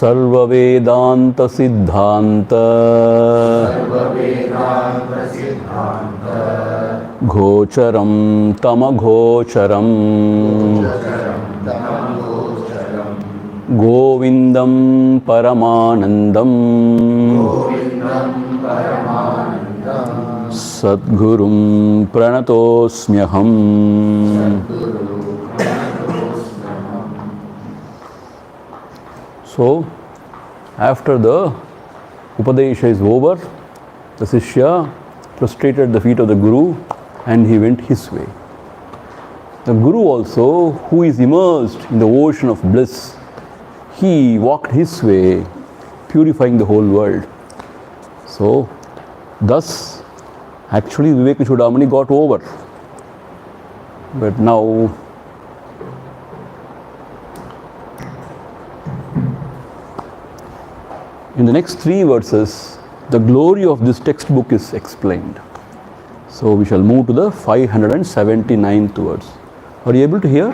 Sarva Vedanta Siddhanta Gocharam Tamagocharam Govindam Paramanandam Sadgurum Pranatosmyaham. So, after the Upadesha is over, the Sishya prostrated at the feet of the Guru and he went his way. The Guru also, who is immersed in the ocean of bliss, he walked his way, purifying the whole world. So, thus, actually Vivekachudamani got over. But now, in the next 3 verses, the glory of this textbook is explained. So we shall move to the 579th verse. Are you able to hear?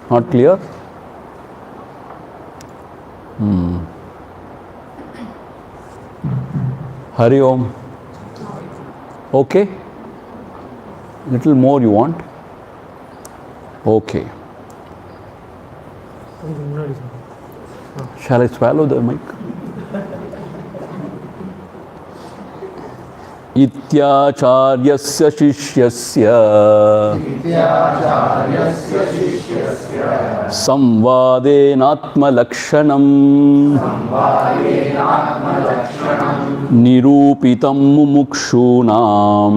Not clear? Hari Om. Okay? Little more you want? Okay. Shall I swallow the mic? Ityacharyasya shishyasya samvadenatma lakshanam nirupitam mumukshunam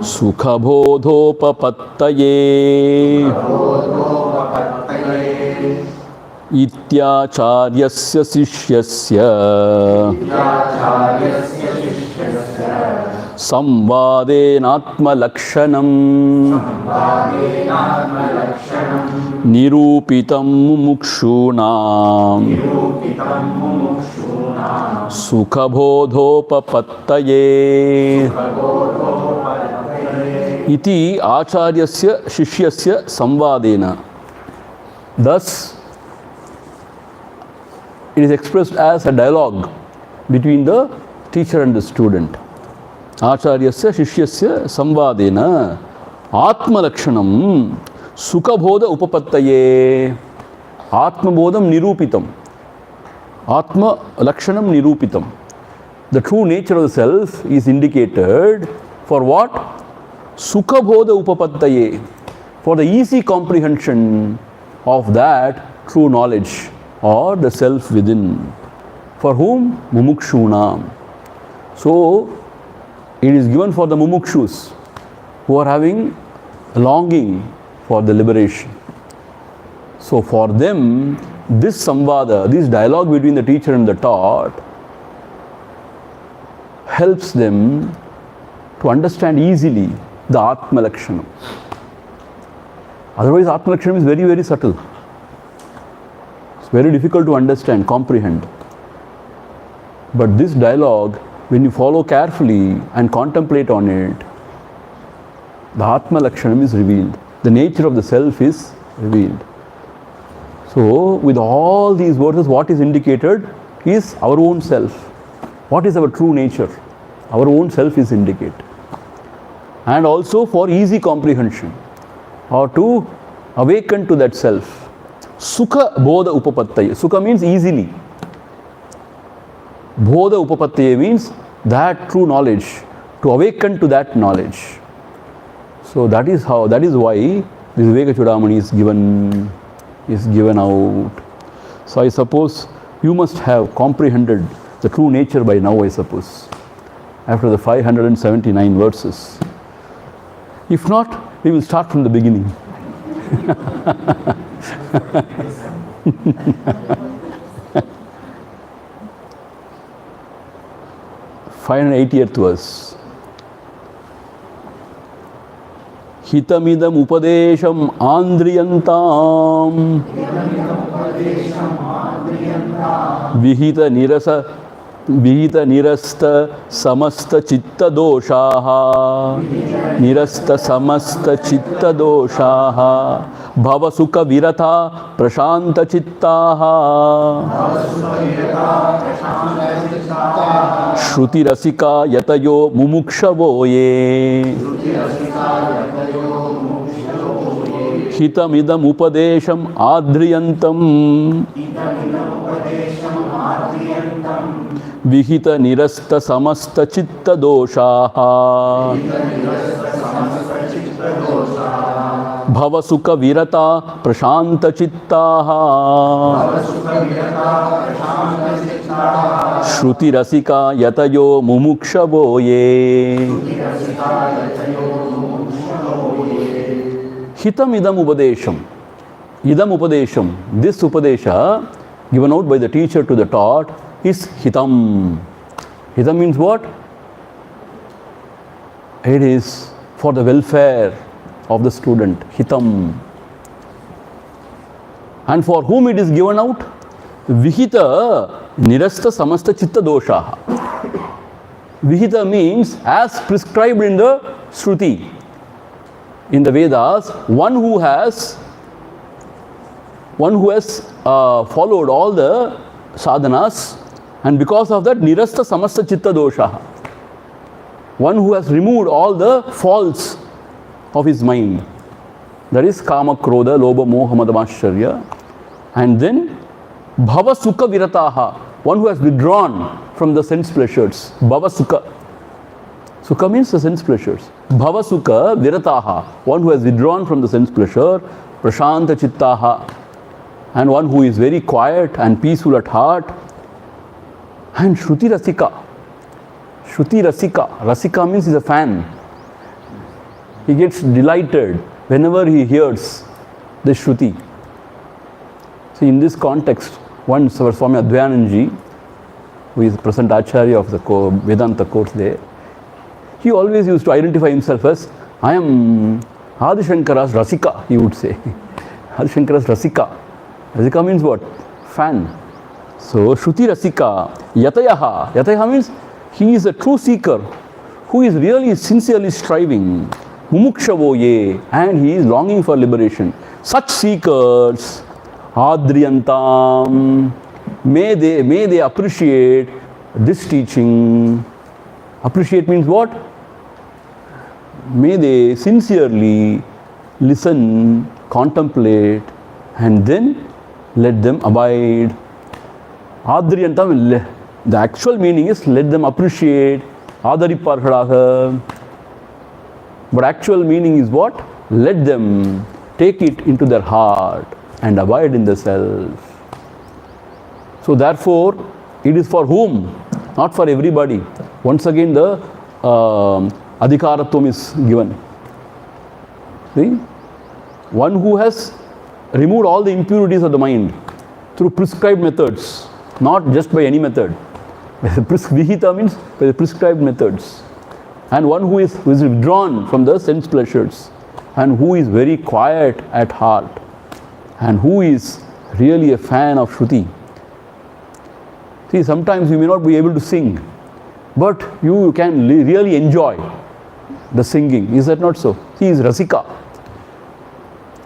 sukhabodhopapattaye Ityacharyasya sishyasya samvadenatma lakshanam nirupitam mumukshunam sukhabodhopapattaye iti acharyasya shishyasya samvadena. Thus, it is expressed as a dialogue between the teacher and the student. Acharyasya shishyasya samvadena Atma lakshanam sukhabodha upapattaye. Atma bodham nirupitam. Atma lakshanam nirupitam. The true nature of the self is indicated for what? Sukhabodha upapattaye. For the easy comprehension of that true knowledge or the self within. For whom? Mumukshunam. So, it is given for the mumukshus who are having a longing for the liberation. So, for them, this samvada, this dialogue between the teacher and the taught helps them to understand easily the Atma Lakshanam. Otherwise, Atma Lakshanam is very, very subtle. It's very difficult to understand, comprehend. But this dialogue, when you follow carefully and contemplate on it, the Atma Lakshanam is revealed. The nature of the self is revealed. So, with all these verses, what is indicated is our own self. What is our true nature? Our own self is indicated. And also for easy comprehension, or to awaken to that self. Sukha bodha upapattaya. Sukha means easily. Bodha upapattaya means that true knowledge, to awaken to that knowledge. So that is how, that is why this Vivekachudamani is given out. So I suppose you must have comprehended the true nature by now, I suppose, after the 579 verses. If not, we will start from the beginning. 580th verse. hitamidam upadesham andriyantam vihita nirasta samasta chitta doshaha bhava sukha virata prashanta chittaha shruti rasika yatayo mumukshavo ye hitamidam upadesham adriyantam vihita nirasta samasta chitta doshaha bhava sukha virata prashanta chittaha shruti rasika yatayo mumukshavo ye hitam idam upadesham. Idam upadesham, this upadesha given out by the teacher to the taught is hitam. Hitam means what? It is for the welfare of the student. Hitam. And for whom it is given out? Vihita nirasta samasta chitta dosha. Vihita means as prescribed in the Shruti. In the Vedas, one who has followed all the sadhanas, and because of that nirasta samasta chitta dosha, one who has removed all the faults of his mind, that is kama krodha lobha moha mada mascharya, and then bhava sukha virataha, one who has withdrawn from the sense pleasures. Bhava sukha, sukha means the sense pleasures. Bhava sukha virataha, one who has withdrawn from the sense pleasure. Prashanta chittaha, and one who is very quiet and peaceful at heart. And Shruti Rasika. Shruti Rasika. Rasika means he's a fan. He gets delighted whenever he hears the Shruti. See, in this context, once our Swami Advaita, who is present Acharya of the Vedanta course there, he always used to identify himself as, I am Adi Shankara's Rasika, he would say. Adi Shankara's Rasika. Rasika means what? Fan. So, Shruti Rasika, Yatayaha. Yatayaha means he is a true seeker who is really sincerely striving. Mumukshavo ye, and he is longing for liberation. Such seekers, Adriyantam, may they appreciate this teaching. Appreciate means what? May they sincerely listen, contemplate, and then let them abide. Adriyantam, the actual meaning is let them appreciate. Adariparhadaha. But actual meaning is what? Let them take it into their heart and abide in the self. So therefore, it is for whom? Not for everybody. Once again, the adhikaratvam is given. See? One who has removed all the impurities of the mind through prescribed methods, not just by any method. Vihita means by the prescribed methods. And one who is withdrawn from the sense pleasures, and who is very quiet at heart, and who is really a fan of Shruti. See, sometimes you may not be able to sing, but you can really enjoy the singing. Is that not so? He is Rasika.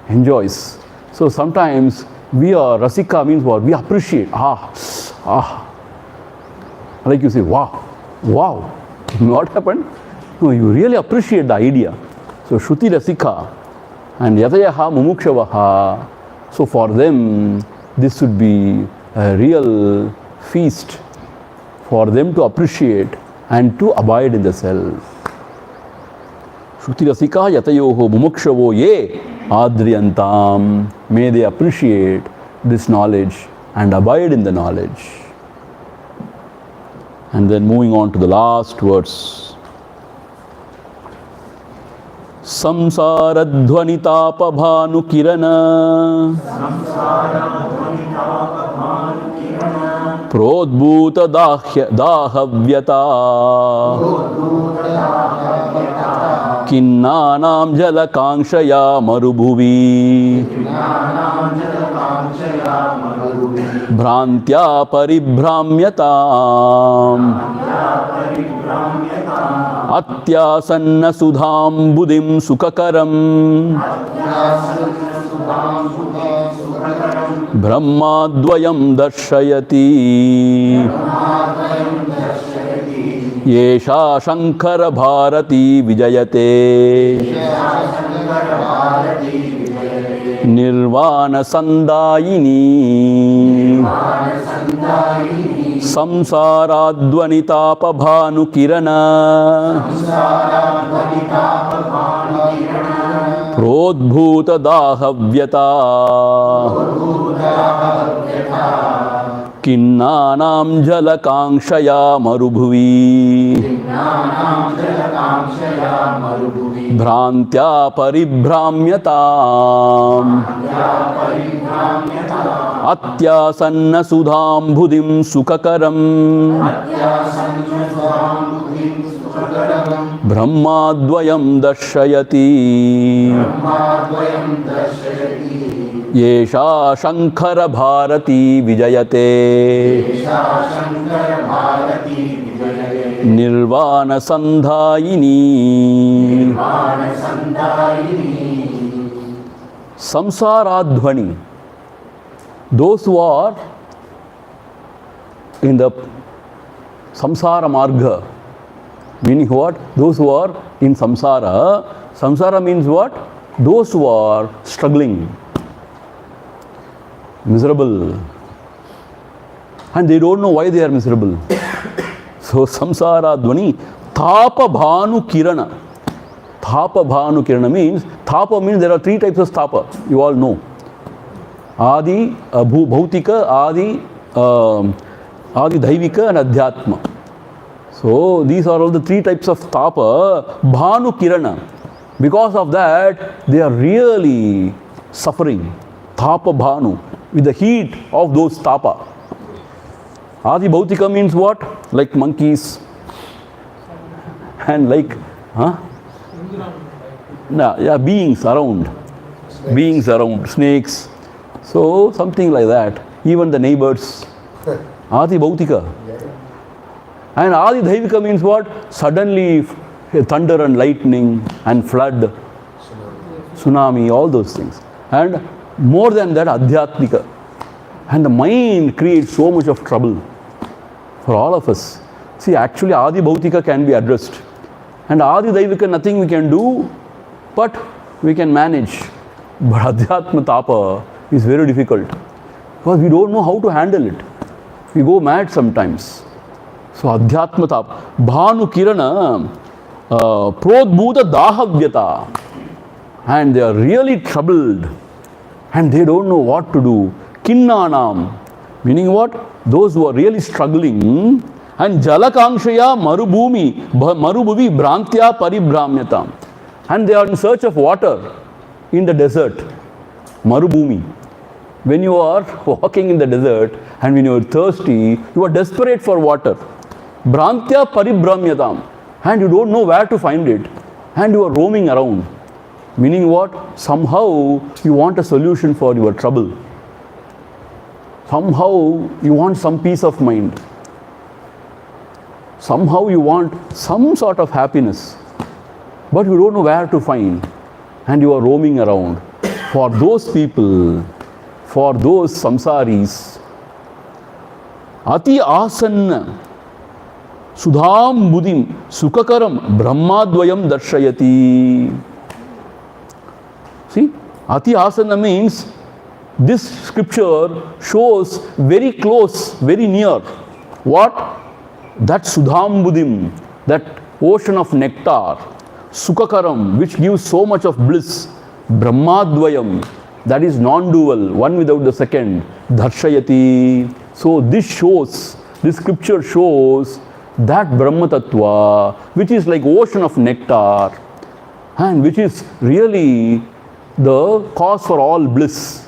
Enjoys. So sometimes we are Rasika means what? We appreciate. Like you say, wow. What happened? No, you really appreciate the idea. So Shruti Rasika and Yatayaha Mumukshavaha. So for them, this would be a real feast for them to appreciate and to abide in the self. Shruti Rasika Yatayoho Mumukshavo Ye Adriyantam. May they appreciate this knowledge and abide in the knowledge. And then moving on to the last verse. Samsaradhvanitapabhanu kirana prodbhuta dahavyata Kinnanam jalakankshaya marubhuvi Bhrantya paribhramyatam Atyasanna sudham buddhim sukakaram Brahmadvayam darshayati Yesha Shankara Bharati Vijayate Nirvana Sandayini Samsaradvanitapa Bhanu Kirana Prodbhuta Dahavyata Kinnanam jalakankshaya marubhuvi Bhrantya paribhramyatam Atyasanna sudham buddhim sukakaram Brahmadvayam darshayati Yesha Shankara Bharati Vijayate Nirvana Sandhayini Samsaradhvani. Those who are in the samsara marga, meaning what? Those who are in samsara. Samsara means what? Those who are struggling, miserable, and they don't know why they are miserable. So samsara dhvani thapa bhanu kirana. Thapa bhanu kirana means, thapa means there are three types of thapa, you all know. Adi bhautika, adi dhaivika and adhyatma. So these are all the three types of tapa, bhanu kirana. Because of that, they are really suffering. Tapa bhanu, with the heat of those tapa. Adi bhautika means what? Like monkeys and like, beings around. Beings around, snakes. So something like that. Even the neighbors. Adi bhautika. And Adi Dhaivika means what? Suddenly thunder and lightning and flood, tsunami, all those things. And more than that, Adhyatmika. And the mind creates so much of trouble for all of us. See, actually Adi Bhautika can be addressed. And Adi Dhaivika, nothing we can do, but we can manage. But Adhyatma Tapa is very difficult. Because we don't know how to handle it. We go mad sometimes. So Adhyatma Tapa, Bhanu Kirana, Prodbhuta Dahavyata. And they are really troubled. And they don't know what to do. Kinnanam, meaning what? Those who are really struggling. And Jalakankshaya Marubhuvi Bhrantya Paribhramyatam. And they are in search of water in the desert. Marubhumi. When you are walking in the desert and when you are thirsty, you are desperate for water. Bhrantya Paribhramyatam. And you don't know where to find it. And you are roaming around. Meaning what? Somehow you want a solution for your trouble. Somehow you want some peace of mind. Somehow you want some sort of happiness. But you don't know where to find. And you are roaming around. For those people, for those samsaris, Ati Asanna Sudham Buddhim Sukakaram Brahmadvayam Darshayati. See, Ati Asana means this scripture shows very close, very near. What? That Sudham Buddhim, that ocean of nectar, Sukakaram, which gives so much of bliss, Brahmadvayam, that is non-dual, one without the second, Darshayati. So this shows, this scripture shows that Brahma Tattva, which is like ocean of nectar, and which is really the cause for all bliss.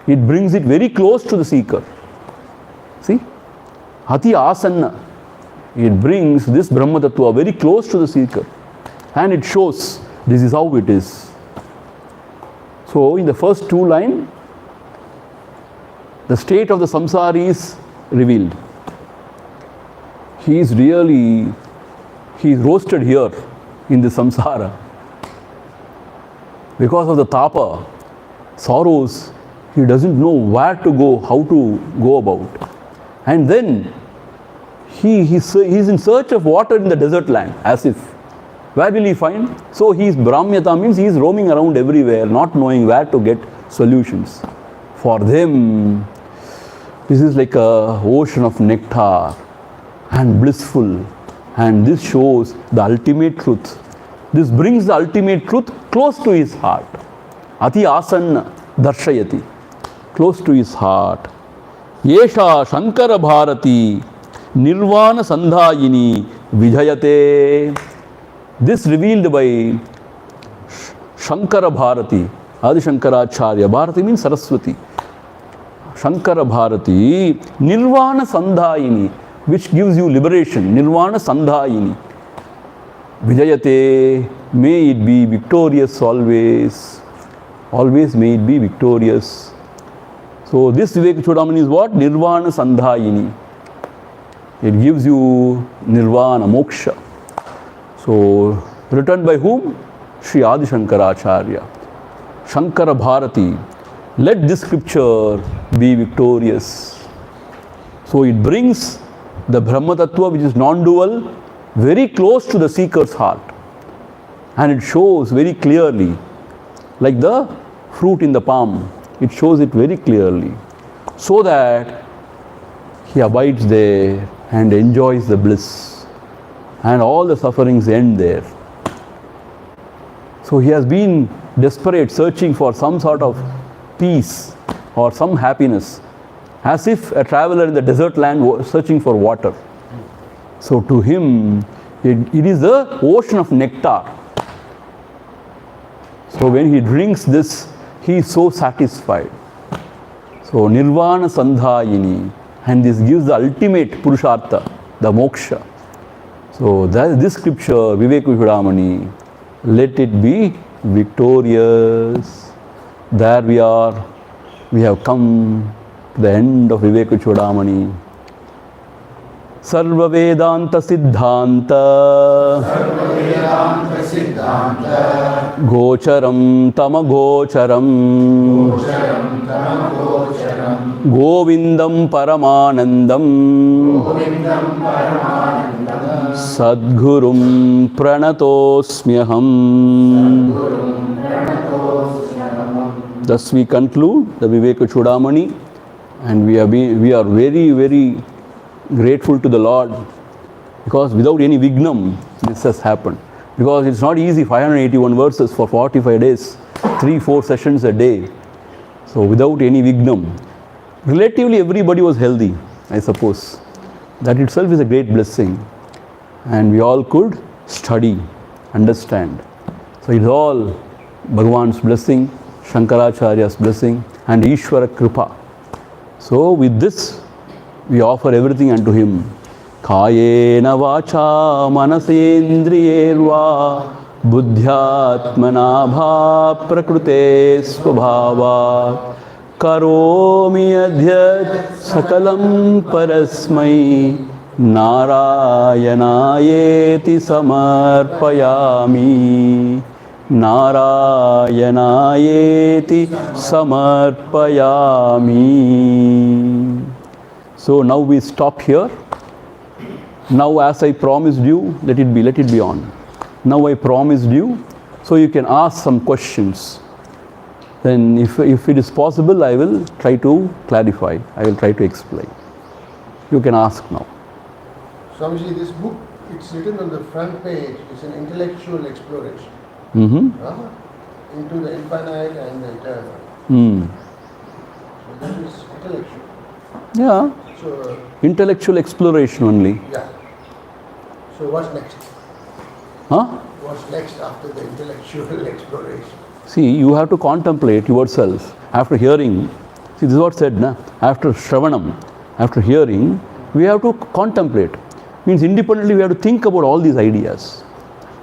It brings it very close to the seeker. See? Ati Asanna. It brings this Brahma Tattva very close to the seeker. And it shows This is how it is. So in the first two lines, the state of the samsara is revealed. He is roasted here in the samsara. Because of the tapa, sorrows, he doesn't know where to go, how to go about. And then he's in search of water in the desert land, as if. Where will he find? So he is Brahmyata, means he is roaming around everywhere, not knowing where to get solutions. For them, this is like a ocean of nectar and blissful. And this shows the ultimate truth. This brings the ultimate truth close to his heart. Ati asanna darshayati. Close to his heart. Yesha Shankara Bharati Nirvana Sandhayini Vijayate. This revealed by Shankara Bharati, Adi Sankaracharya. Bharati means Saraswati. Shankara Bharati Nirvana Sandhayini, which gives you liberation. Nirvana Sandhayini. Vijayate, may it be victorious always. Always may it be victorious. So this Vivekachudamani is what? Nirvana Sandhayini. It gives you nirvana, moksha. So written by whom? Sri Adi Sankaracharya. Shankara Bharati. Let this scripture be victorious. So it brings the Brahma Tattva, which is non-dual, very close to the seeker's heart. And it shows very clearly, like the fruit in the palm. It shows it very clearly. So that he abides there and enjoys the bliss. And all the sufferings end there. So he has been desperate, searching for some sort of peace or some happiness, as if a traveler in the desert land was searching for water. So to him, it is the ocean of nectar. So when he drinks this, he is so satisfied. So Nirvana Sandhayini, and this gives the ultimate Purushartha, the moksha. So this scripture, Vivekachudamani, let it be victorious. There we are. We have come to the end of Vivekachudamani. Sarva Vedanta Siddhanta Gocharam Tama Gocharam Govindam Paramanandam Sadgurum Pranatosmyaham. Thus we conclude the Vivekachudamani, and we are very, very grateful to the Lord, because without any vignam this has happened. Because it's not easy, 581 verses for 45 days, 3-4 sessions a day. So without any vignam, relatively everybody was healthy, I suppose. That itself is a great blessing. And we all could study, understand. So it's all Bhagavan's blessing, Shankaracharya's blessing, and Ishvara Kripa. So with this, we offer everything unto him. Kayena vacha manasendriyerva buddhyatmana bha prakrute svabhava karomi adhyat sakalam parasmai narayanayeti samarpayami. Narayanayeti samarpayami. So now we stop here. Now as I promised you, let it be on. Now I promised you, so you can ask some questions. Then if it is possible, I will try to clarify. I will try to explain. You can ask now. Swamiji, this book, it's written on the front page. It's an intellectual exploration. Mm-hmm. Into the infinite and the eternal. So that is intellectual. Yeah. So intellectual exploration only. yeah. So what's next? Huh? What's next after the intellectual exploration? See, you have to contemplate yourself after hearing. See, this is what said, na? After Shravanam, after hearing, we have to contemplate. Means independently we have to think about all these ideas.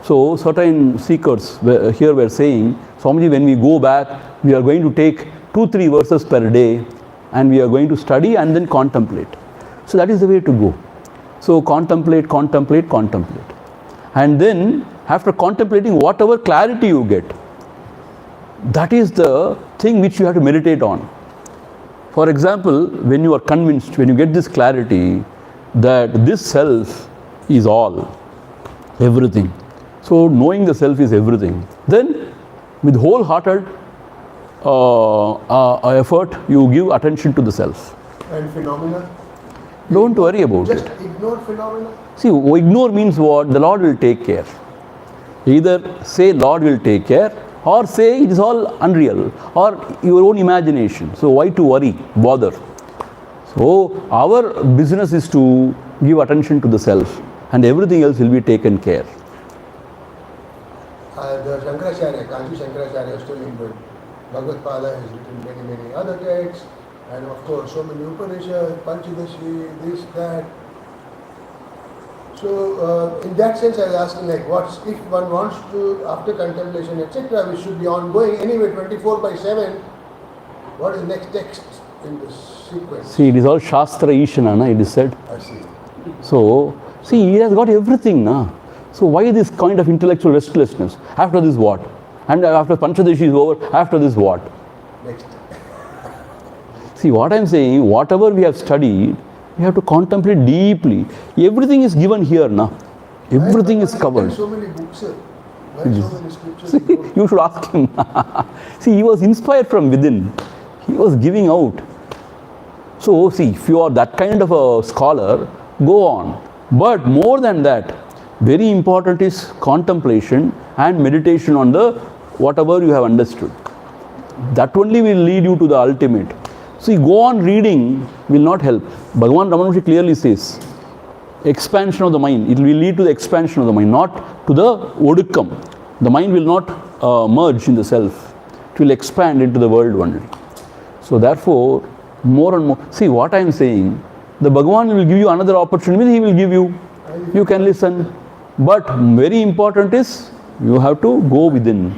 So certain seekers here were saying, Swamiji, when we go back, we are going to take 2-3 verses per day and we are going to study and then contemplate. So that is the way to go. So contemplate, contemplate, contemplate. And then after contemplating, whatever clarity you get, that is the thing which you have to meditate on. For example, when you are convinced, when you get this clarity that this self is all, everything. So knowing the self is everything. Then with wholehearted effort, you give attention to the self. And phenomena? Don't worry about it. Just ignore phenomena? See, ignore means what? The Lord will take care. Either say Lord will take care, or say it is all unreal, or your own imagination. So why to worry, bother? So our business is to give attention to the self, and everything else will be taken care. The Shankaracharya, Kanchi Shankaracharya is still in good. Bhagavad Pada has written many other texts, and of course so many Upanishads, Panchadashi, this, that. So in that sense I was asking, like, what if one wants to, after contemplation, etc., which should be ongoing anyway 24/7, what is the next text in this sequence? See, it is all Shastra Ishana, na, it is said. I see. So, see, he has got everything, na. So why this kind of intellectual restlessness? After this what? And after Panchadashi is over, after this what? Next. See, what I am saying, whatever we have studied, we have to contemplate deeply. Everything is given here, na. Everything is covered. So many books, sir. Why so many scriptures? See, you should ask him. See, he was inspired from within. He was giving out. So, see, if you are that kind of a scholar, go on. But more than that, very important is contemplation and meditation on the whatever you have understood. That only will lead you to the ultimate. See, go on reading will not help. Bhagavan Ramana clearly says, expansion of the mind. It will lead to the expansion of the mind, not to the odukkam. The mind will not merge in the self. It will expand into the world only. So therefore, more and more. See, what I am saying, the Bhagavan will give you another opportunity. He will give you. You can listen. But very important is, you have to go within.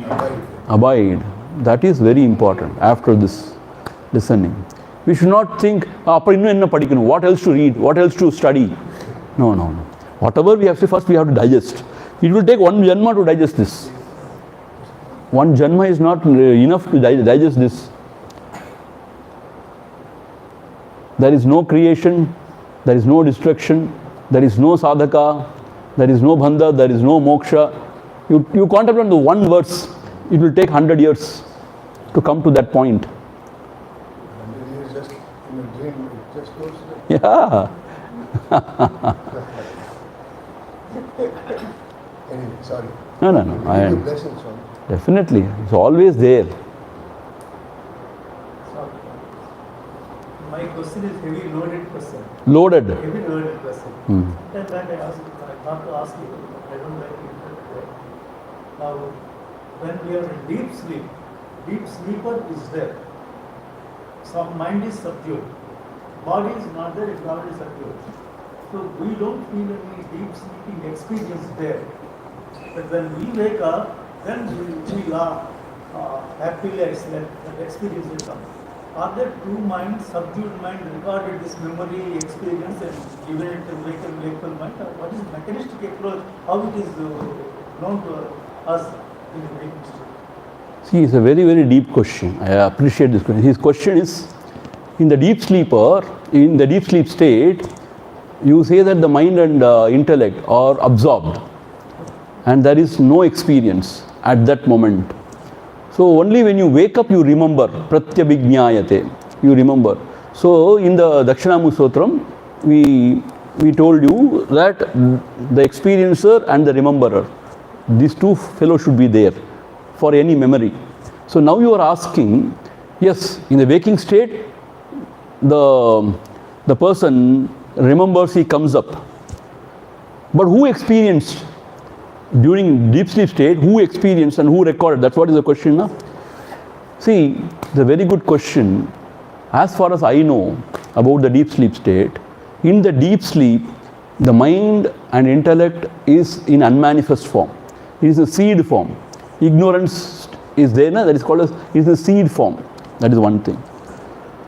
Abide. That is very important after this listening. We should not think, what else to read, what else to study. No, no, no. Whatever we have to, first we have to digest. It will take one janma to digest this. One janma is not enough to digest this. There is no creation, there is no destruction, there is no sadhaka, there is no bandha, there is no moksha. You contemplate on the one verse, it will take 100 years to come to that point. 100 years just in a dream, it just goes there. Yeah. Anyway, sorry. No, no, no. Give you blessings, Swami. Definitely. It's always there. My question is heavy loaded question. Loaded. Heavy loaded question. That I thought to ask you. I don't like to interrupt there. Now, when we are in deep sleep, deep sleeper is there. So mind is subdued. Body is not there, it's already subdued. So we don't feel any deep sleeping experience there. But when we wake up, then we laugh happily, that experience will come. Are there two minds, subdued mind recorded this memory experience and given it to wakeful mind? Or what is the mechanistic approach? How it is known to us in the waking state? See, it's a very, very deep question. I appreciate this question. His question is, in the deep sleeper, in the deep sleep state, you say that the mind and intellect are absorbed and there is no experience at that moment. So only when you wake up you remember, pratyabhijñāyate, you remember. So in the Dakshinamukha Sutram, we told you that the experiencer and the rememberer, these two fellows should be there for any memory. So now you are asking, yes, in the waking state, the person remembers, he comes up. But who experienced? During deep sleep state, who experienced and who recorded? That's what is the question now. See, it's a very good question. As far as I know about the deep sleep state, in the deep sleep, the mind and intellect is in unmanifest form. It is a seed form. Ignorance is there, that is called as, it is a seed form. That is one thing.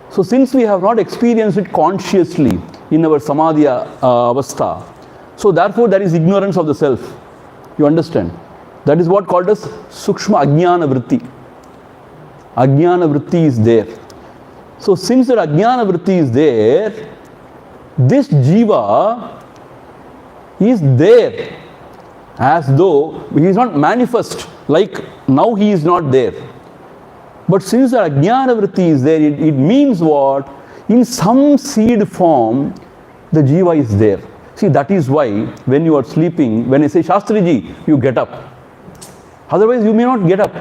So since we have not experienced it consciously in our samadhi avastha, so therefore there is ignorance of the self. You understand? That is what called as sukshma ajnana vritti. Ajnana vritti is there. So since that ajnana vritti is there, this jiva is there as though he is not manifest, like now he is not there. But since the ajnana vritti is there, it means what? In some seed form, the jiva is there. See, that is why when you are sleeping, when I say Shastriji, you get up. Otherwise, you may not get up.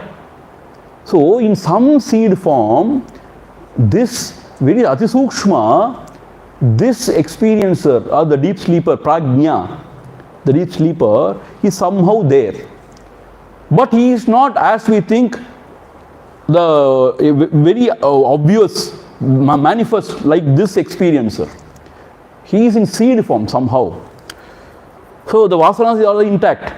So, in some seed form, this very atisukshma, this experiencer or the deep sleeper, prajna, the deep sleeper, is somehow there. But he is not, as we think, the very obvious manifest like this experiencer. He is in seed form somehow. So the vasanas are all intact.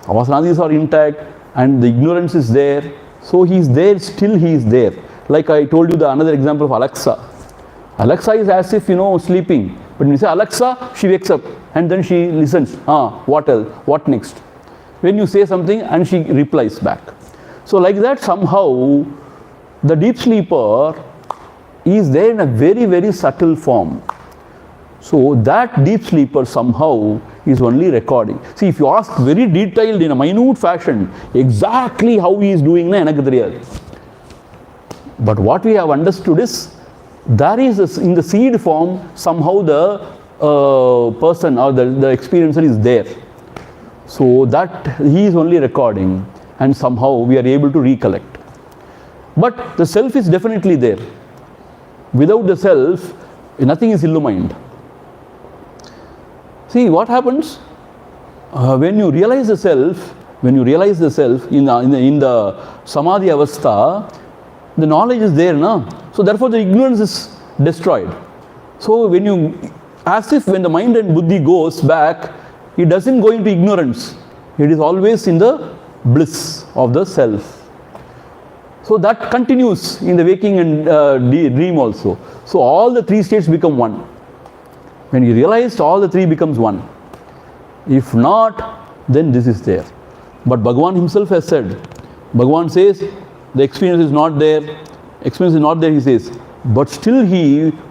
Vasanas are intact and the ignorance is there. So he is there, still he is there. Like I told you the another example of Alexa. Alexa is as if, sleeping. But when you say Alexa, she wakes up and then she listens. What else? What next? When you say something and she replies back. So like that somehow the deep sleeper is there in a very, very subtle form. So that deep sleeper somehow is only recording. See, if you ask very detailed in a minute fashion exactly how he is doing, but what we have understood is there is in the seed form somehow the person or the experiencer is there. So that he is only recording. And somehow we are able to recollect. But the self is definitely there. Without the self, nothing is illumined. See what happens when you realize the self. When you realize the self in the samadhi avastha, the knowledge is there, na? So therefore the ignorance is destroyed. So when you, as if when the mind and buddhi goes back, it doesn't go into ignorance. It is always in the bliss of the self. So that continues in the waking and dream also. So all the three states become one. When you realize all the three becomes one. If not, then this is there. But Bhagavan himself has said, Bhagavan says, the experience is not there. Experience is not there, he says. But still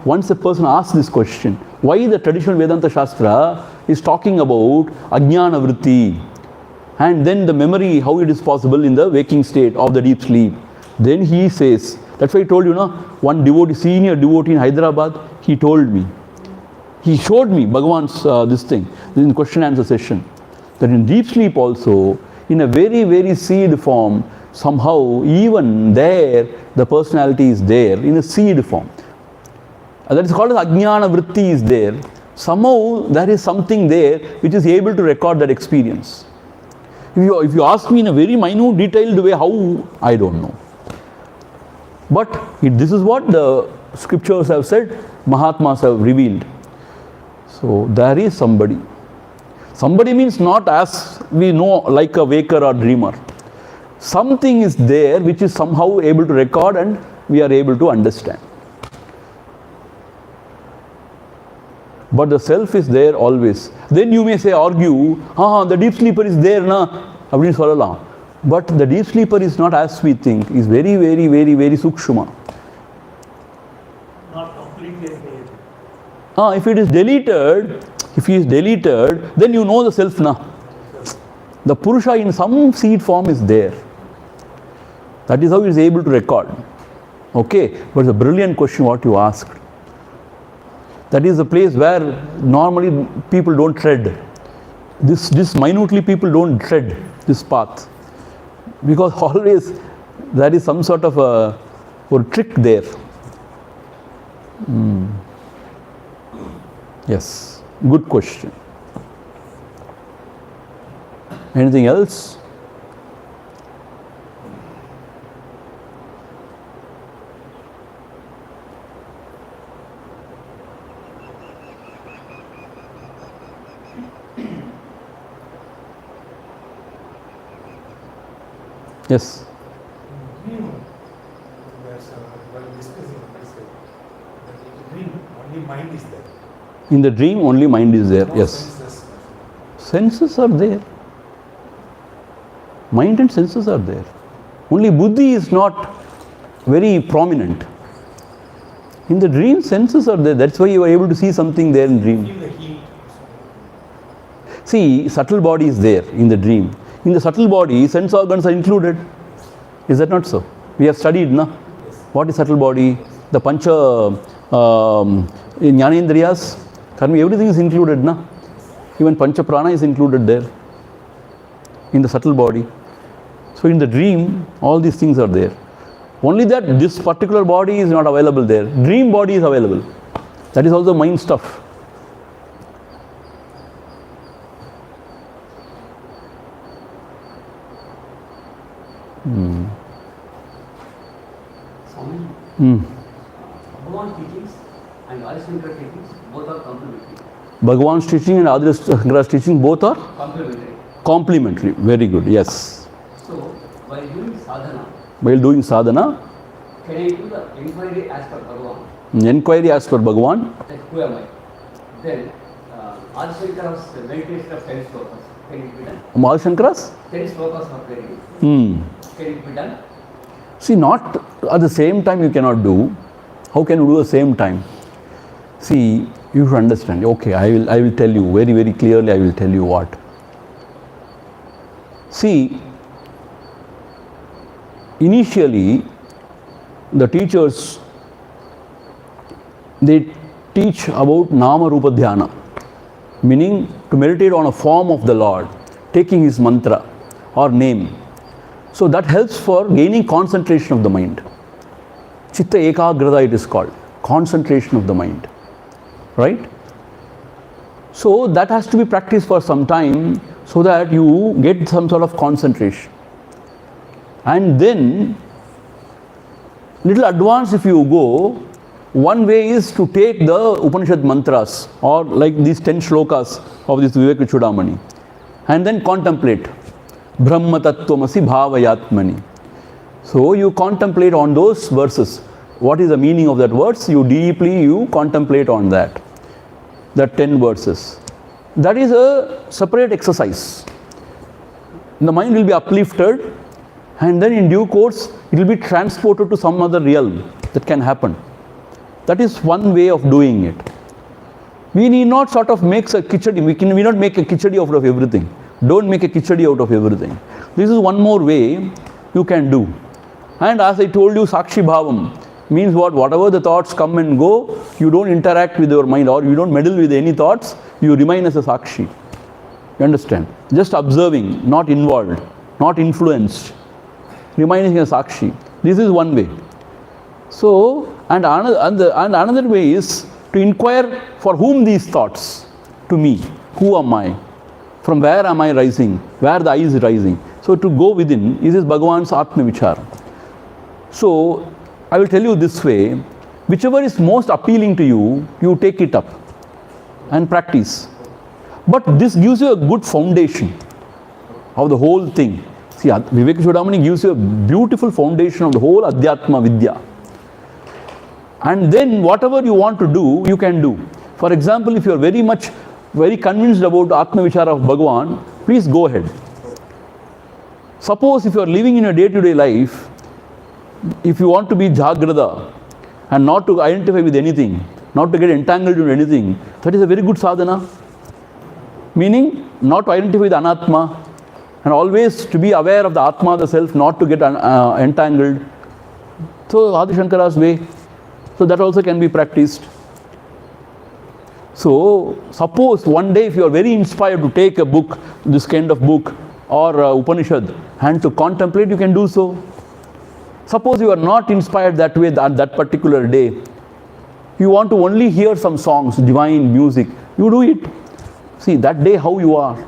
once a person asks this question, why the traditional Vedanta Shastra is talking about ajnana vritti, and then the memory, how it is possible in the waking state of the deep sleep. Then he says, that's why I told you, one devotee, senior devotee in Hyderabad, he told me, he showed me Bhagavan's this thing, in the question and answer session, that in deep sleep also, in a very, very seed form, somehow even there, the personality is there in a seed form. That is called as ajnana vritti is there. Somehow there is something there which is able to record that experience. If you ask me in a very minute, detailed way, how, I don't know. But this is what the scriptures have said, Mahatmas have revealed. So there is somebody. Somebody means not as we know like a waker or dreamer. Something is there which is somehow able to record and we are able to understand. But the self is there always. Then you may say, argue, the deep sleeper is there, na? But the deep sleeper is not as we think, is very, very, very, very sukshma. Not completely deleted. If it is deleted, if he is deleted, then you know the self, na? The Purusha in some seed form is there. That is how he is able to record. Okay, but it's a brilliant question what you asked. That is the place where normally people don't tread. This minutely people don't tread this path. Because always there is some sort of a trick there. Yes, good question. Anything else? Yes. Dream, there's while discussing, I said, that in the dream only mind is there. In the dream, only mind is there. No Yes. senses. Senses are there. Mind and senses are there. Only buddhi is not very prominent. In the dream, senses are there. That's why you are able to see something there in dream. Feel the heat. See, subtle body is there in the dream. In the subtle body, sense organs are included. Is that not so? We have studied, na? What is subtle body? The pancha jnanendriyas, karma, everything is included, na? Even pancha prana is included there in the subtle body. So in the dream, all these things are there. Only that this particular body is not available there. Dream body is available. That is also mind stuff. Swami, Bhagavan teachings and Adi Sankara teachings both are complementary. Bhagavan's teaching and Adi Sankara's teaching both are Complementary. complementary. Very good. Yes. So, while doing sadhana, While doing sadhana, can I do the inquiry as per Bhagavan? inquiry as per Bhagavan, Like, who am I? Then, Adi Sankara's meditation of 10 slokas, can it be done? Adi Sankara's? 10 slokas of very, Hmm. can it be done? See, not at the same time you cannot do. How can you do the same time? See, you should understand. Okay, I will tell you very, very clearly. I will tell you what. See, initially, the teachers, they teach about Nama Rupa Dhyana, meaning to meditate on a form of the Lord, taking his mantra or name. So that helps for gaining concentration of the mind. Chitta Ekagrata it is called, concentration of the mind. Right? So that has to be practiced for some time so that you get some sort of concentration. And then, little advanced if you go, one way is to take the Upanishad mantras or like these 10 shlokas of this Vivekachudamani and then contemplate. Brahma tattvamasi bhavayatmani. So you contemplate on those verses. What is the meaning of that verse? You contemplate on that. The 10 verses. That is a separate exercise. The mind will be uplifted and then in due course it will be transported to some other realm. That can happen. That is one way of doing it. We need not sort of make a khichdi. We not make a khichdi out of everything. Don't make a khichdi out of everything. This is one more way you can do. And as I told you, Sakshi Bhavam means what? Whatever the thoughts come and go, you don't interact with your mind or you don't meddle with any thoughts, you remain as a Sakshi. You understand? Just observing, not involved, not influenced, remaining as Sakshi. This is one way. So, and another way is to inquire for whom these thoughts? To me. Who am I? From where am I rising? Where the I is rising? So to go within, this is Bhagavan's Atma Vichara. So I will tell you this way, whichever is most appealing to you, you take it up and practice. But this gives you a good foundation of the whole thing. See, Vivekachudamani gives you a beautiful foundation of the whole Adhyatma Vidya. And then whatever you want to do, you can do. For example, if you are very convinced about Atma Vichara of Bhagavan, please go ahead. Suppose if you are living in your day-to-day life, if you want to be Jagrada and not to identify with anything, not to get entangled in anything, that is a very good sadhana. Meaning, not to identify with Anatma and always to be aware of the Atma, the self, not to get entangled. So, Adi Shankara's way. So, that also can be practiced. So, suppose one day if you are very inspired to take a book, this kind of book or Upanishad and to contemplate, you can do so. Suppose you are not inspired that way on that particular day, you want to only hear some songs, divine music, you do it. See, that day how you are.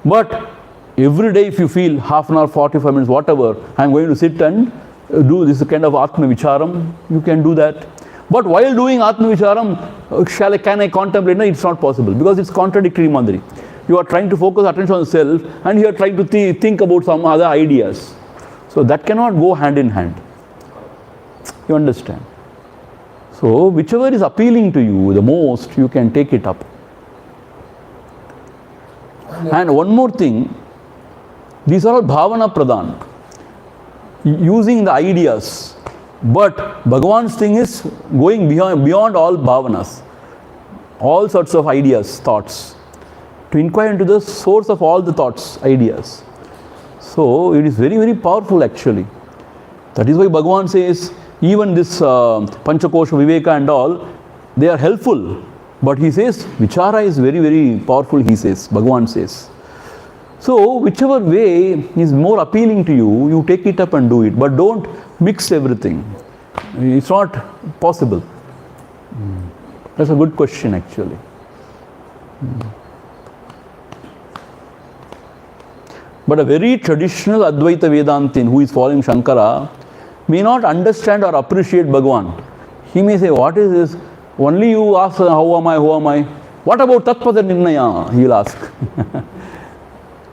But every day if you feel half an hour, 45 minutes, whatever, I am going to sit and do this kind of Atma Vicharam, you can do that. But while doing Atma Vicharam, can I contemplate? No, it's not possible because it's contradictory, Mandir. You are trying to focus attention on the self and you are trying to think about some other ideas. So that cannot go hand in hand. You understand? So whichever is appealing to you the most, you can take it up. And one more thing, these are all bhavana pradhan, using the ideas. But Bhagavan's thing is going beyond all bhavanas, all sorts of ideas, thoughts, to inquire into the source of all the thoughts, ideas. So it is very, very powerful actually. That is why Bhagavan says, even this Panchakosha, Viveka and all, they are helpful. But he says, Vichara is very, very powerful, he says, Bhagavan says. So whichever way is more appealing to you, you take it up and do it. But don't mix everything. It's not possible. That's a good question actually. But a very traditional Advaita Vedantin who is following Shankara may not understand or appreciate Bhagavan. He may say, what is this? Only you ask, how am I, who am I? What about Tatpada Nirnaya? He will ask.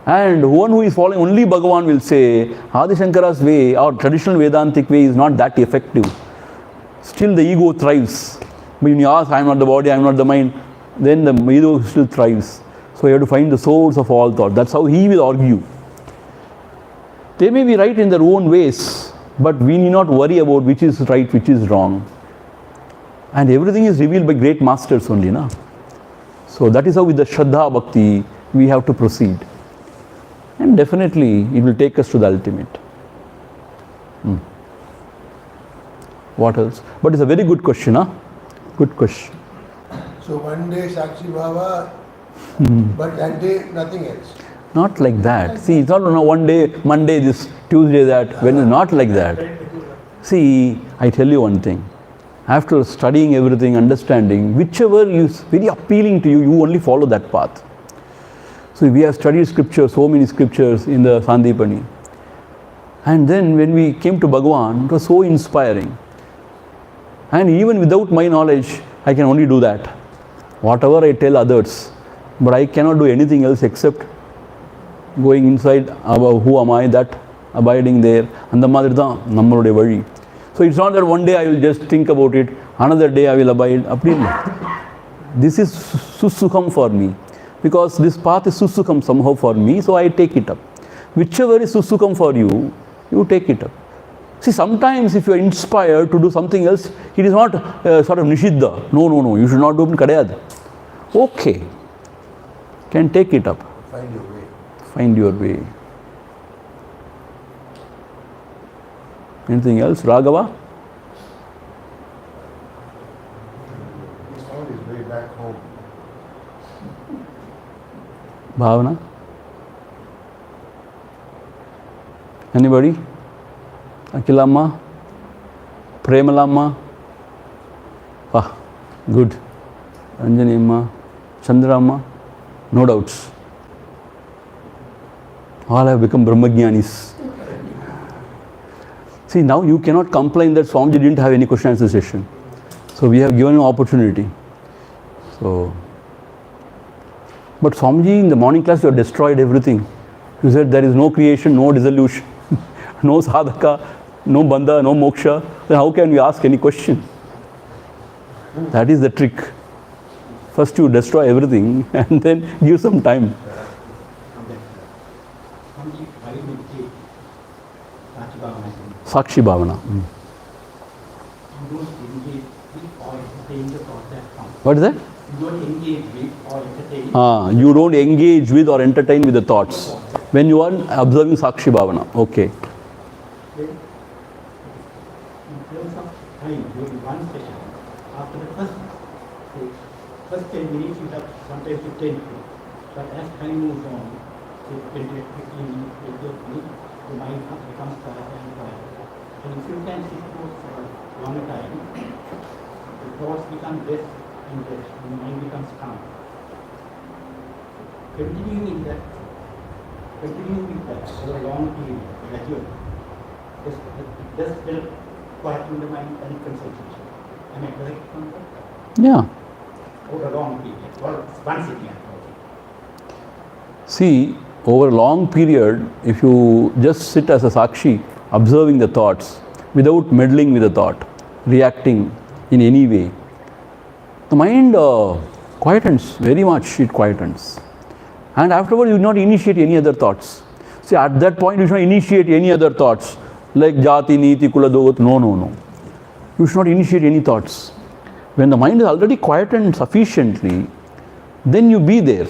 And one who is following only Bhagavan will say, Adi Shankara's way or traditional Vedantic way is not that effective. Still the ego thrives. When you ask, I am not the body, I am not the mind, then the ego still thrives. So you have to find the source of all thought. That's how he will argue. They may be right in their own ways, but we need not worry about which is right, which is wrong. And everything is revealed by great masters only. Na? So that is how with the Shraddha Bhakti we have to proceed. And definitely it will take us to the ultimate. What else? But it's a very good question. Huh? Good question. So one day Sakshi Bhava, but that day nothing else. Not like that. See, it's not one day, Monday this, Tuesday that, when it's not like that. See, I tell you one thing. After studying everything, understanding, whichever is very appealing to you, you only follow that path. So we have studied scriptures, so many scriptures in the Sandipani. And then when we came to Bhagavan, it was so inspiring. And even without my knowledge, I can only do that. Whatever I tell others, but I cannot do anything else except going inside, who am I, that, abiding there. And the Mandir da nammarude vazhi. So it's not that one day I will just think about it, another day I will abide. This is susukham for me. Because this path is susukham somehow for me, so I take it up. Whichever is susukham for you, you take it up. See, sometimes if you are inspired to do something else, it is not sort of nishiddha. No, you should not do it kadayad. Okay. Can take it up. Find your way. Find your way. Anything else? Raghava? He found his way back home. Bhavana? Anybody? Akilamma? Premalamma? Ah, good. Anjanimma? Chandramma? No doubts. All have become Brahmajnanis. See, now you cannot complain that Swamiji didn't have any question answer session. So we have given you opportunity. So, but Swamiji, in the morning class, you have destroyed everything. You said there is no creation, no dissolution, no sadhaka, no bandha, no moksha. Then how can we ask any question? That is the trick. First you destroy everything and then give some time. Sakshi Bhavana. What is that? You don't engage with or entertain with the thoughts. When you are observing Sakshi Bhavana. Okay. In terms of time, during one session, after the first 10 minutes, you have sometimes 15 minutes. But as time moves on, say 20, 15 minutes, 28 minutes, the mind becomes quiet and quiet. And if you can sit for a long time, the thoughts become less and less, and the mind becomes calm. Continuing with that for a long period, gradually, just will quieten the mind and concentration. Am I correct on that? Yeah. Over a long period, or one sitting. See, over a long period, if you just sit as a Sakshi, observing the thoughts without meddling with the thought, reacting in any way, the mind quietens very much, it quietens. And afterwards, you do not initiate any other thoughts. See, at that point, you should not initiate any other thoughts like jati, niti, kula, dogat. No. You should not initiate any thoughts. When the mind is already quietened sufficiently, then you be there.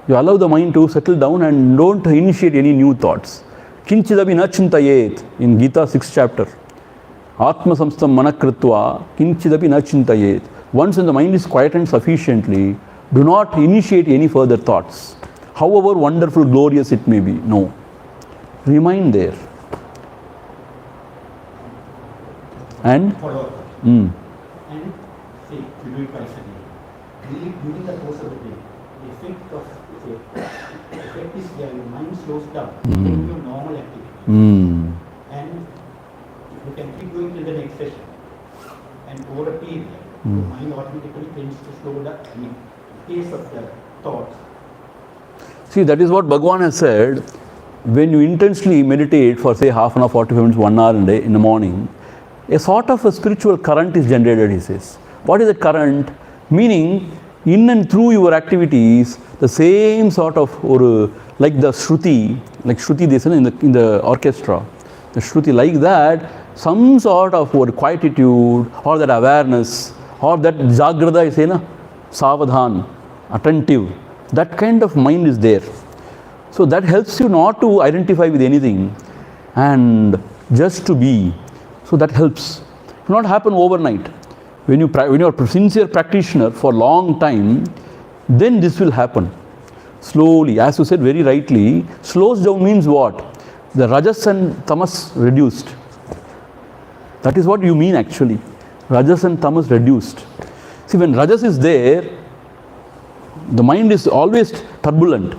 You allow the mind to settle down and don't initiate any new thoughts. Kinchidapi na chintayet in Gita 6th chapter. Atma samstam manakritva kinchidapi na chintayet. Once when the mind is quietened sufficiently, do not initiate any further thoughts. However wonderful, glorious it may be. No. Remain there. And? And say, you do it twice a day. During the course of the day, the effect is there, your mind slows down, then your normal activity. And you can keep going till the next session. And over a period, the mind automatically tends to slow down, the pace of the thoughts. See, that is what Bhagavan has said. When you intensely meditate for say half an hour, 45 minutes, 1 hour in the morning, a sort of a spiritual current is generated, he says. What is that current? Meaning, in and through your activities, the same sort of, or like the Shruti, like Shruti they say in the orchestra, the Shruti like that, some sort of or quietude, or that awareness, or that Jagrada, I say, Savadhan, attentive, that kind of mind is there. So that helps you not to identify with anything and just to be. So that helps. It will not happen overnight. When you are a sincere practitioner for a long time, then this will happen. Slowly, as you said very rightly, slows down means what? The Rajas and Tamas reduced. That is what you mean actually. Rajas and Tamas reduced. See, when Rajas is there, the mind is always turbulent.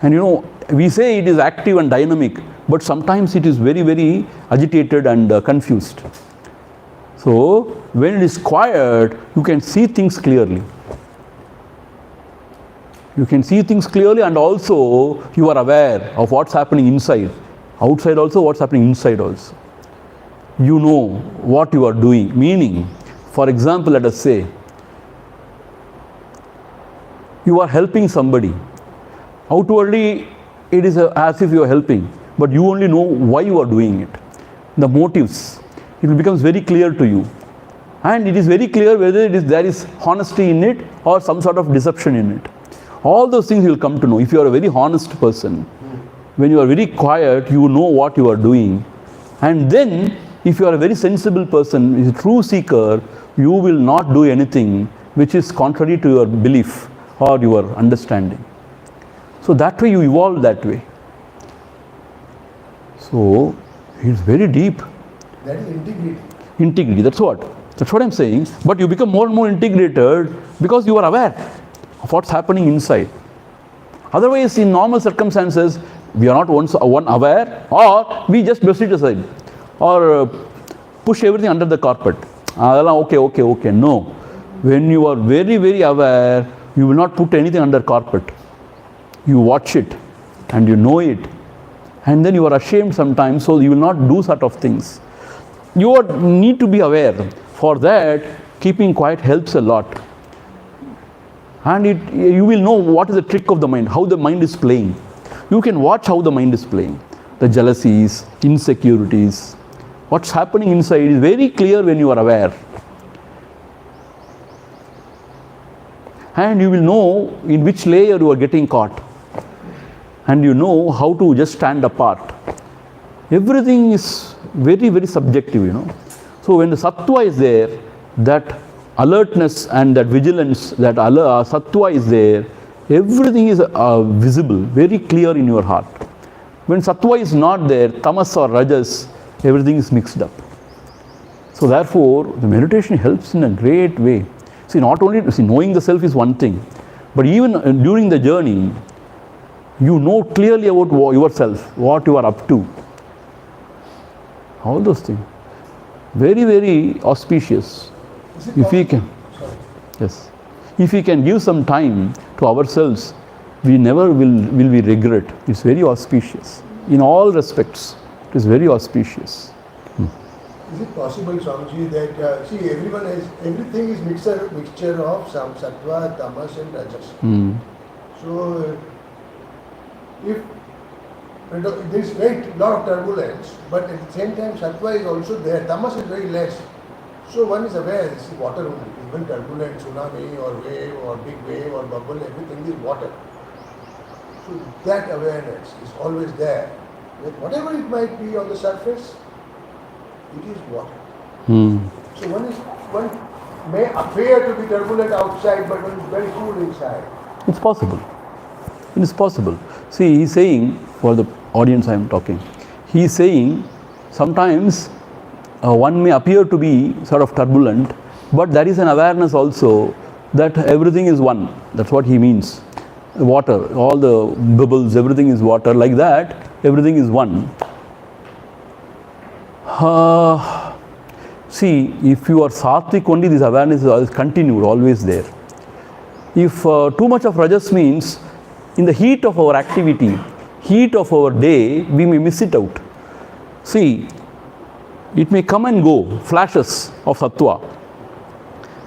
And we say it is active and dynamic, but sometimes it is very, very agitated and confused. So, when it is quiet, you can see things clearly. You can see things clearly, and also you are aware of what's happening inside. Outside also, what's happening inside also. You know what you are doing. Meaning, for example, let us say, you are helping somebody. Outwardly, it is as if you are helping, but you only know why you are doing it. The motives, it becomes very clear to you. And it is very clear whether there is honesty in it or some sort of deception in it. All those things you will come to know. If you are a very honest person, when you are very quiet, you know what you are doing. And then, if you are a very sensible person, a true seeker, you will not do anything which is contrary to your belief or your understanding. So that way you evolve that way. So it's very deep. That is integrity. Integrity, that's what I'm saying. But you become more and more integrated because you are aware of what's happening inside. Otherwise, in normal circumstances, we are not one aware, or we just brush it aside, or push everything under the carpet. Okay. No. When you are very, very aware, you will not put anything under carpet. You watch it and you know it, and then you are ashamed sometimes, so you will not do sort of things. You need to be aware. For that, keeping quiet helps a lot. And you will know what is the trick of the mind, how the mind is playing. You can watch how the mind is playing. The jealousies, insecurities, what's happening inside is very clear when you are aware. And you will know in which layer you are getting caught. And you know how to just stand apart. Everything is very, very subjective, So when the sattva is there, that alertness and that vigilance, that sattva is there, everything is visible, very clear in your heart. When sattva is not there, tamas or rajas, everything is mixed up. So therefore, the meditation helps in a great way. See, not only knowing the self is one thing, but even during the journey, you know clearly about yourself, what you are up to. All those things. Very, very auspicious. If we can, yes. If we can give some time to ourselves, we never will we regret. It's very auspicious. In all respects, it is very auspicious. Is it possible, Swamiji, that see everything is mixture of some sattva, tamas and rajas. So if there is lot of turbulence, but at the same time sattva is also there, tamas is very less. So one is aware, it's water only, even turbulent, tsunami or wave or big wave or bubble, everything is water. So that awareness is always there. That whatever it might be on the surface, it is water. So one may appear to be turbulent outside, but one is very cool inside. It's possible. It is possible. See, he's saying, for the audience I am talking, he is saying sometimes one may appear to be sort of turbulent, but there is an awareness also that everything is one. That's what he means. Water, all the bubbles, everything is water. Like that, everything is one. See, if you are sattvic only, this awareness is continued, always there. If too much of rajas means, in the heat of our activity, heat of our day, we may miss it out. See, it may come and go, flashes of sattva,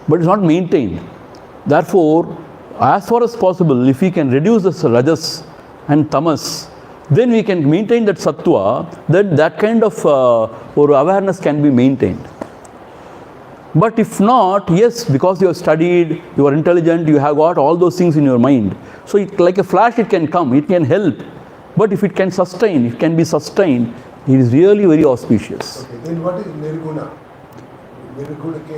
but it's not maintained. Therefore, as far as possible, if we can reduce the rajas and tamas, then we can maintain that sattva, then that kind of awareness can be maintained. But if not, yes, because you have studied, you are intelligent, you have got all those things in your mind. So like a flash it can come, it can help. But if it can sustain, it can be sustained, it is really very auspicious. Okay, then what is nirguna?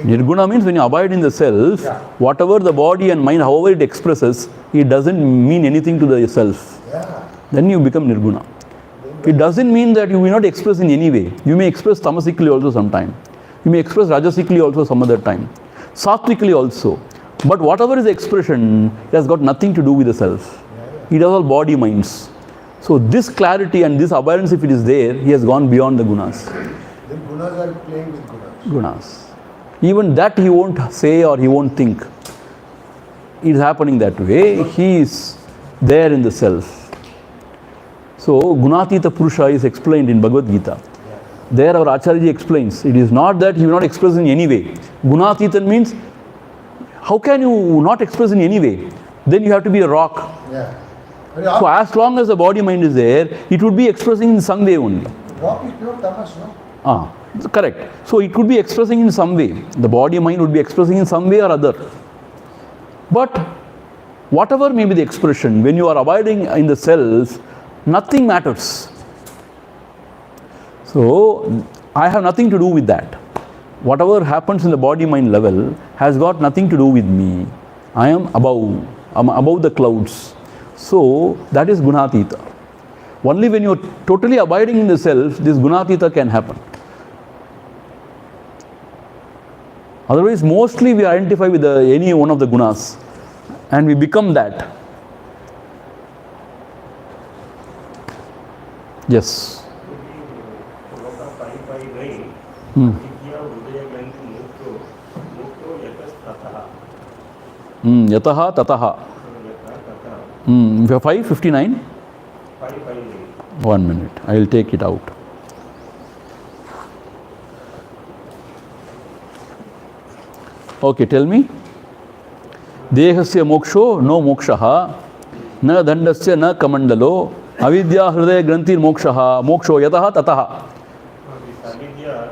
Nirguna means when you abide in the self, whatever the body and mind, however it expresses, it doesn't mean anything to the self. Then you become nirguna. It doesn't mean that you will not express in any way. You may express tamasically also sometime. You may express rajasically also some other time. Sattvically also. But whatever is the expression, it has got nothing to do with the self. It has all body minds. So this clarity and this abundance, if it is there, he has gone beyond the gunas. Then gunas are playing with gunas. Gunas. Even that he won't say or he won't think. It is happening that way. He is there in the self. So Gunatita Purusha is explained in Bhagavad Gita. There our Acharya explains, it is not that he will not express in any way. Gunatita means, how can you not express in any way? Then you have to be a rock. So as long as the body mind is there, it would be expressing in some way only. Rock is pure tamas, no? Correct. So it could be expressing in some way. The body mind would be expressing in some way or other. But whatever may be the expression, when you are abiding in the self, nothing matters. So I have nothing to do with that. Whatever happens in the body mind level has got nothing to do with me. I am above the clouds. So that is Gunatita. Only when you are totally abiding in the self, this Gunatita can happen. Otherwise, mostly we identify with any one of the gunas and we become that. Yes. Yataha tataha. 5:59. 1 minute. I will take it out. Okay, tell me. Dehasya moksho, no mokshaha. Na dandasya na kamandalo. Avidya hridaya grantir mokshaha. Moksho yataha tataha. Avidya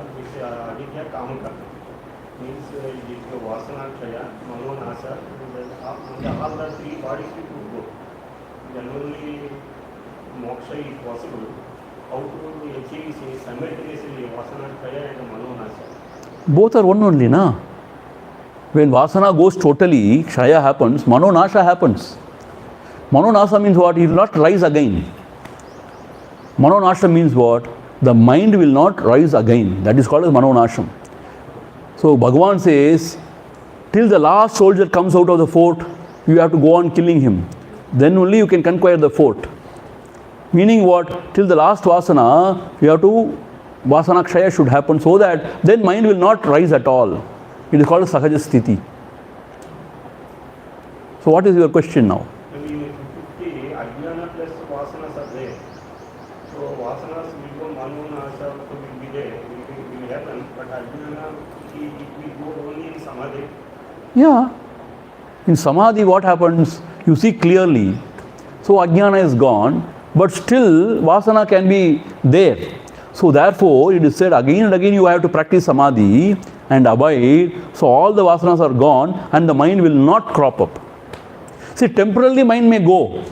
kamaka means vasana manonasa. All the three bodies should go. Generally, moksha is possible. How to achieve simultaneously vasana and manonasa? Both are one only, na? When vasana goes totally, kshaya happens, manonasha happens. Manonasa means what? It will not rise again. Manonasha means what? The mind will not rise again. That is called as manonasham. So Bhagavan says, till the last soldier comes out of the fort, you have to go on killing him. Then only you can conquer the fort. Meaning what? Till the last vasana, you have to, vasana kshaya should happen so that then mind will not rise at all. It is called sahaja sthiti. So what is your question now? Ajnana plus vasanas are there. So samadhi. Yeah. In samadhi, what happens? You see clearly. So ajnana is gone, but still vasana can be there. So therefore, it is said again and again you have to practice samadhi and abide. So all the vasanas are gone and the mind will not crop up. See, temporarily mind may go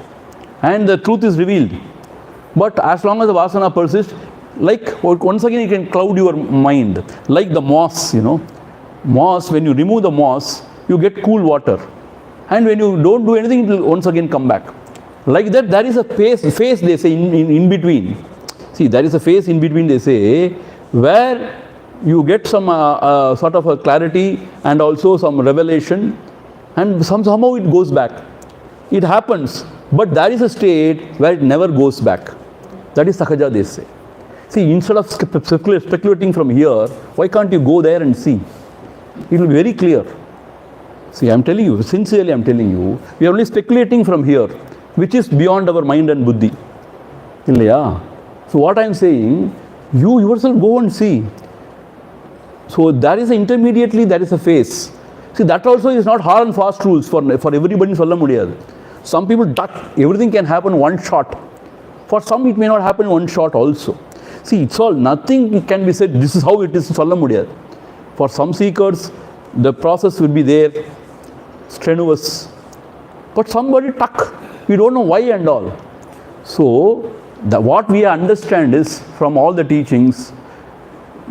and the truth is revealed. But as long as the vasana persists, like once again it can cloud your mind. Like the moss, Moss, when you remove the moss, you get cool water. And when you don't do anything, it will once again come back. Like that, there is a phase they say in between. See, there is a phase in between, they say, where you get some sort of a clarity and also some revelation, and somehow it goes back. It happens, but there is a state where it never goes back. That is sahaja, they say. See, instead of speculating from here, why can't you go there and see? It will be very clear. See, I am telling you, sincerely I am telling you, we are only speculating from here, which is beyond our mind and buddhi. Illaya? So what I am saying, you yourself go and see. So there is intermediately, there is a phase. See, that also is not hard and fast rules for everybody in solla mudiyadu. Some people duck, everything can happen one shot. For some it may not happen one shot also. See, it's all, nothing can be said, this is how it is in solla mudiyadu. For some seekers, the process will be there, strenuous. But somebody tuck, we don't know why and all. So, what we understand is, from all the teachings,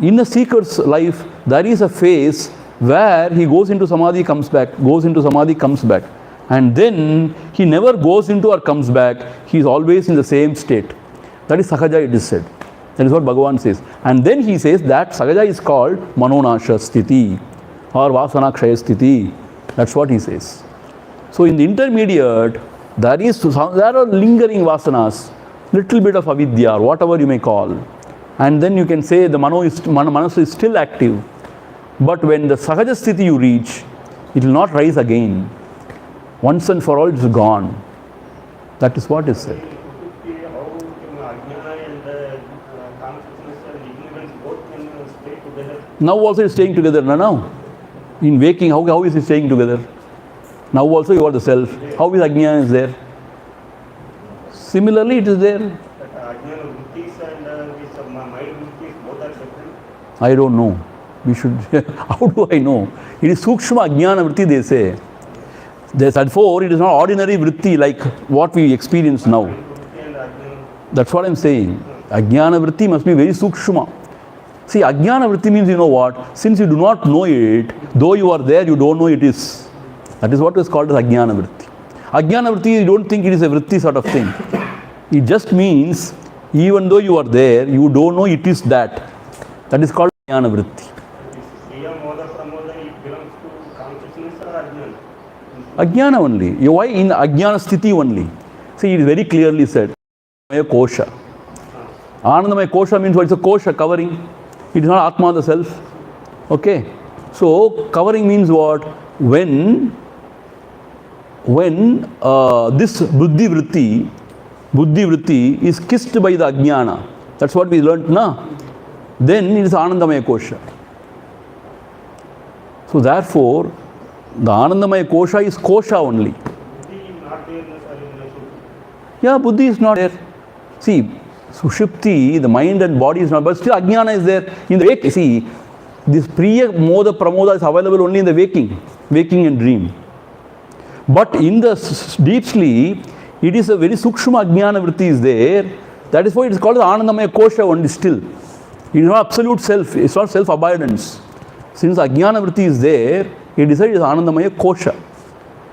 in a seeker's life, there is a phase where he goes into samadhi, comes back, goes into samadhi, comes back. And then, he never goes into or comes back, he is always in the same state. That is sahaja, it is said. That is what Bhagavan says. And then he says that sahaja is called manonasha sthiti or vasana kshaya sthiti. That's what he says. So in the intermediate, there are lingering vasanas, little bit of avidya or whatever you may call. And then you can say the manasu is still active. But when the sahaja sthiti you reach, it will not rise again. Once and for all it is gone. That is what is said. Now also is staying together. Now, in waking, how is it staying together? Now also you are the self. How is ajnana is there? Similarly, it is there. Ajnana vrittis and this mind vrittis both are separate. I don't know. We should. How do I know? It is sukshma ajnana vritti, they say. Therefore, it is not ordinary vritti like what we experience now. That's what I am saying. Ajnana vritti must be very sukshma. See, ajnana vritti means, you know what? Since you do not know it, though you are there, you don't know it is. That is what is called as ajnana vritti. Ajnana vritti, you don't think it is a vritti sort of thing. It just means, even though you are there, you don't know it is that. That is called ajnana vritti. It belongs to consciousness or ajnana? Ajnana only. Why in ajnana sthiti only? See, it is very clearly said. Kosha. Anandamaya kosha means what? It's a kosha, covering. It is not Atma, the self. Okay. So, covering means what? When this buddhi vritti is kissed by the ajnana, that's what we learnt, na? Then it is Anandamaya kosha. So, therefore, the Anandamaya kosha is kosha only. Buddhi is not there in the Yeah, buddhi is not there. See, Sushupti, the mind and body is not, but still ajnana is there. In the wake, see, this priya moda pramoda is available only in the waking and dream. But in the deep sleep, it is a very sukshma ajnana vritti is there. That is why it is called the Anandamaya kosha only still. It is not absolute self, it is not self-abidance. Since ajnana vritti is there, it is Anandamaya kosha.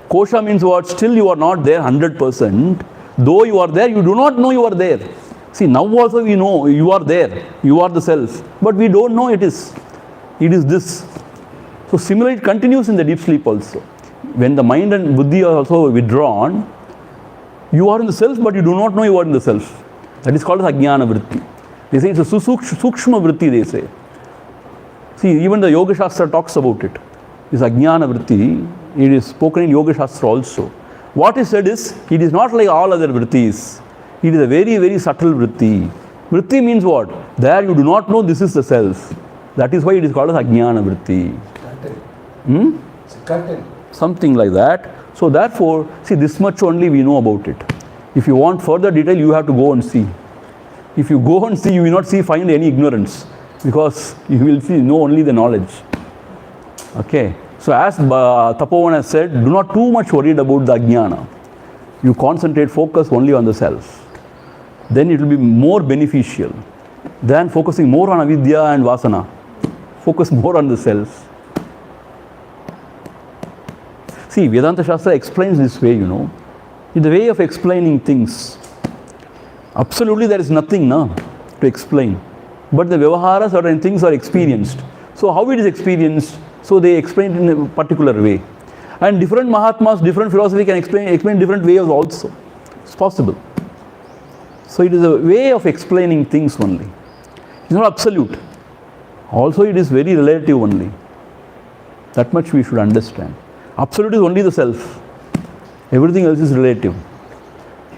Kosha means what? Still you are not there 100%. Though you are there, you do not know you are there. See, now also we know you are there, you are the self, but we don't know it is this. So similarly, it continues in the deep sleep also. When the mind and buddhi are also withdrawn, you are in the self, but you do not know you are in the self. That is called as ajnana vritti. They say it's a sukshma vritti, they say. See, even the Yoga Shastra talks about it. This ajnana vritti, it is spoken in Yoga Shastra also. What is said is, it is not like all other vrittis. It is a very, very subtle vritti. Vritti means what? There you do not know this is the self. That is why it is called as ajnana vritti. It's a curtain. Something like that. So therefore, see, this much only we know about it. If you want further detail, you have to go and see. If you go and see, you will not find any ignorance, because you will know only the knowledge. Okay. So as Tapovan has said, do not too much worried about the ajnana. You concentrate, focus only on the self. Then it will be more beneficial than focusing more on avidya and vasana. Focus more on the self. See, Vedanta Shastra explains this way, in the way of explaining things. Absolutely there is nothing to explain. But the vyavahara, certain things are experienced. So how it is experienced? So they explain it in a particular way. And different Mahatmas, different philosophy can explain different ways also. It's possible. So it is a way of explaining things only. It's not absolute. Also it is very relative only. That much we should understand. Absolute is only the self. Everything else is relative.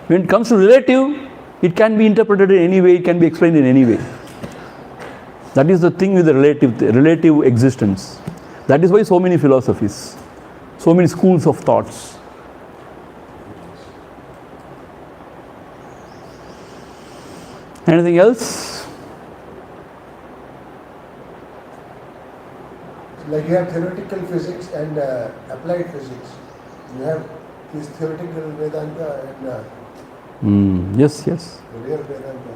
When it comes to relative, it can be interpreted in any way, it can be explained in any way. That is the thing with the relative existence. That is why so many philosophies, so many schools of thoughts. Anything else? Like you have theoretical physics and applied physics. You have this theoretical Vedanta and Yes. the real Vedanta.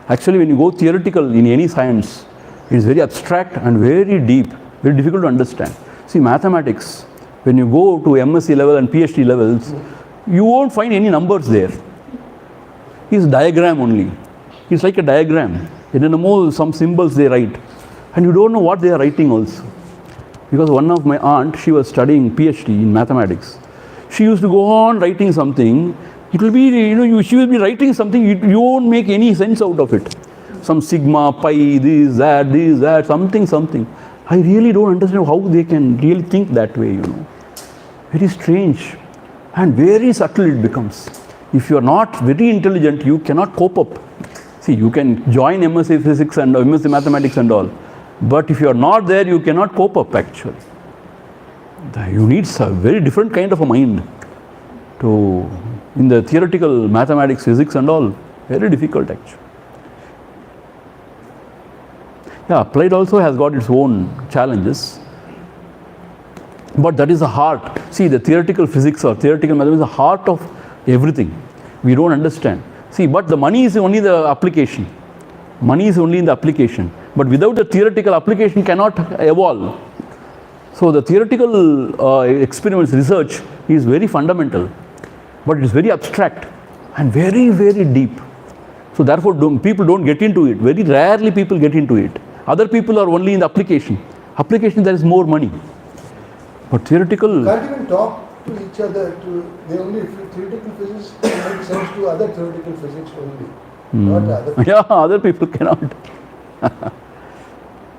Actually, when you go theoretical in any science, it is very abstract and very deep, very difficult to understand. See, mathematics, when you go to MSc level and PhD levels, you won't find any numbers there. It's diagram only. It's like a diagram. And in the mole, some symbols they write. And you don't know what they are writing also. Because one of my aunt, she was studying PhD in mathematics. She used to go on writing something. It will be, she will be writing something, you won't make any sense out of it. Some sigma, pi, this, that, something. I really don't understand how they can really think that way, Very strange. And very subtle it becomes. If you are not very intelligent, you cannot cope up. See, you can join MSc Physics and MSc Mathematics and all. But if you are not there, you cannot cope up actually. You need a very different kind of a mind in the theoretical mathematics, physics and all. Very difficult actually. Yeah, applied also has got its own challenges. But that is the heart. See, the theoretical physics or theoretical mathematics is the heart of everything. We don't understand. See, but the money is only the application. Money is only in the application. But without the theoretical application cannot evolve. So the theoretical experiments, research is very fundamental. But it is very abstract and very, very deep. So therefore people don't get into it. Very rarely people get into it. Other people are only in the application. Application there is more money. But theoretical... You can't even talk to each other. They only theoretical physics make sense to other theoretical physics only. Not other people. Yeah, other people cannot.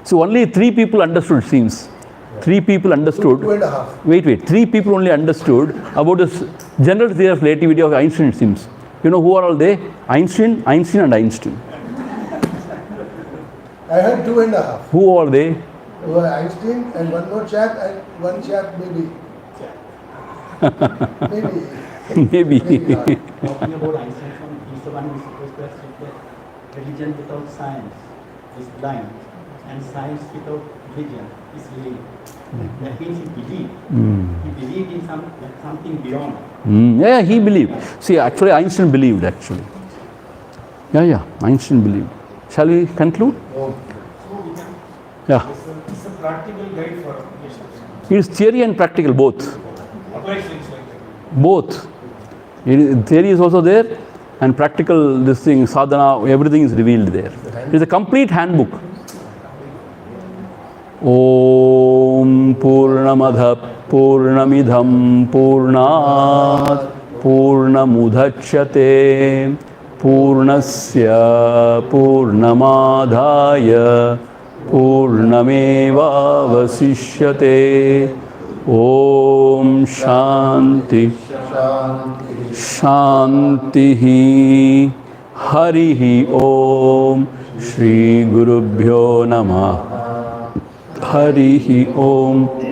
So only 3 people understood, seems. 3 people understood. 2.5. Wait. 3 people only understood about the general theory of relativity of Einstein, it seems. You know who are all they? Einstein, and Einstein. I heard 2.5. Who are they? Einstein and one more chap and one chap maybe. Maybe. Talking about Einstein, he's the one who is supposed to have said that religion without science is blind and science without religion is lame. That means he believed. He believed in something beyond. Yeah, he believed. See, actually Einstein believed actually. Yeah, Einstein believed. Shall we conclude? Yeah. It's a practical guide for applications. It is theory and practical, both. Applied things like that. Both. Theory is also there and practical, this thing, sadhana, everything is revealed there. It is a complete handbook. Om Purnamadha Purnamidham Purnat Purnamudhachyate Purnasya Purnamadhaya Purnameva Vasishyate. Om Shanti Shantihi Harihi Om Shri Gurubhyo Namah Harihi Om.